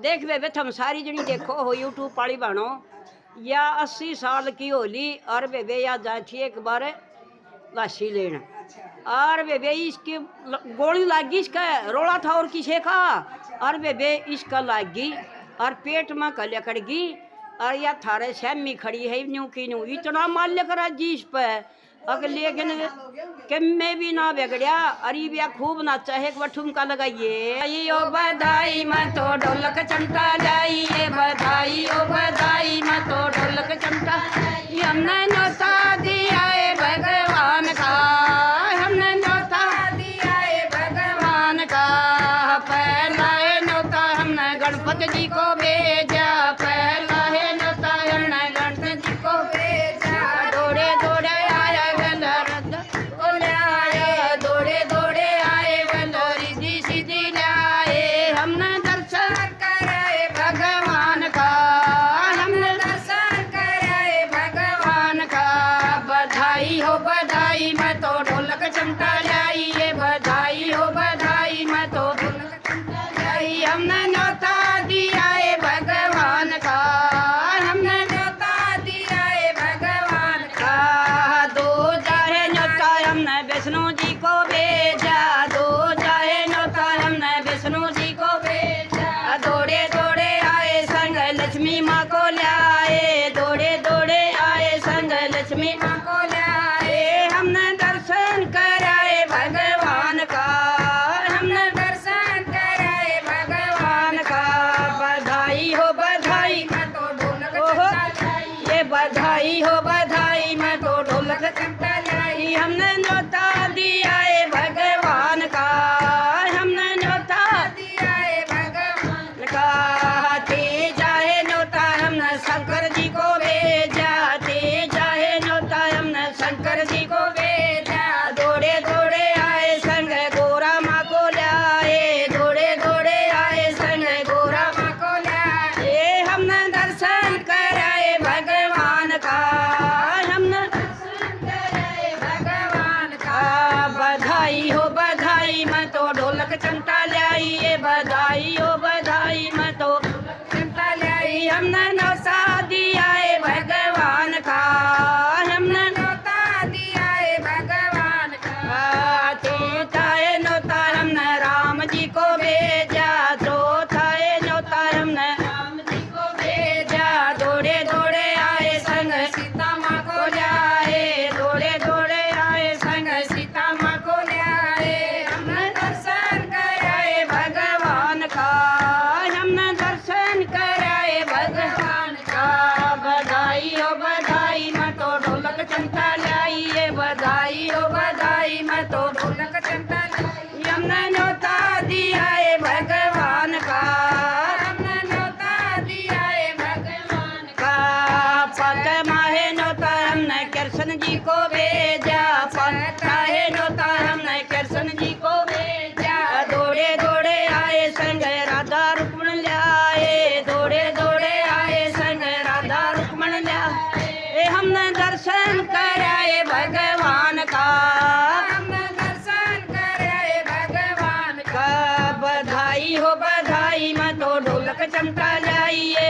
देख बेबे तुम सारी जनी देखो हो यूट्यूब वाली बनो या 80 साल की होली और बेबे या जाती एक बार लाशी लेना और बेबे इसकी गोली लग गई इसका रोला था और किसे का और बेबे इसका लग गई और पेट में कल कड़ गई और या थारे सहमी खड़ी है न्यू की न्यू इतना माल्य करा जी इस पर अगर लेकिन किम्मे भी ना बिगड़िया अरे भी खूब नाचा है एक बार ठुमका लगाइए यो बधाई मैं तो ढोलक चमटा जाइए बधाई ओ बधाई मैं तो ढोलक चमटा हमने नौता दिया है भगवान का हमने नौता दिया है भगवान का पहला है नौता हमने गणपति जी को भेजा पहला है नौता हमने गणपति जी को भेजा दौड़े दौड़े बधाई मैं तो ढोलक चमटा जाइए बधाई हो बधाई मैं तो ढोलक चमटा जाइए हमने न्योता दिया है भगवान का हमने न्योता दिया है भगवान का दो जाए न्योता हमने विष्णु जी को भेजा दो जाए न्योता हमने विष्णु जी को भेजा दौड़े दौड़े आए संग लक्ष्मी माँ को लाए दौड़े दौड़े आए संग लक्ष्मी माँ को बधाई हो बधाई मैं तो ढोलक चमटा लाई हमने न्योता दिया है भगवान का हमने न्योता दिया है भगवान का ते जाए न्योता हमने शंकर जी को भेजा ते जाए न्योता हमने शंकर जी को भेजा दौड़े दौड़े आए संग गोरा माँ को लाए दौड़े दौड़े आए संग गोरा माँ को लाए हमने दर्शन कराए भगवान का हमने भगवान का बधाई हो बधाई मैं तो ढोलक चमटा लाइए बधाई हो बधाई मैं तो चमटा लाई हमने नौसा दिया है भगवान का हमने नौता दिया है भगवान का चौथा है नौता हमने राम जी को भेजा चौथा है नौता हमने राम जी को भेजा दौड़े दौड़े आए संग सीता माँ को लाए दौड़े दौड़े आए संग सीता माँ को लाए हमने दर्शन कराए भगवान का हमने दर्शन कराए भगवान का बधाई हो बधाई मैं तो ढोलक चमटा लाइए बधाई हो बधाई मैं तो ढोलक चमटा लाई हमने न्योता दिया है भगवान का हमने न्योता दिया है भगवान का पक माहे न्योता हमने कृष्ण जी को भेजा पक्का है न्योता हमने कृष्ण जी को भेजा दौड़े दौड़े आए संग राधा रुक्मण लाए दौड़े दौड़े आए संग राधा रुक्मण लाए हमने दर्शन कराए भगवान का हमने दर्शन कराए भगवान का बधाई हो बधाई मैं तो ढोलक चमटा लाइए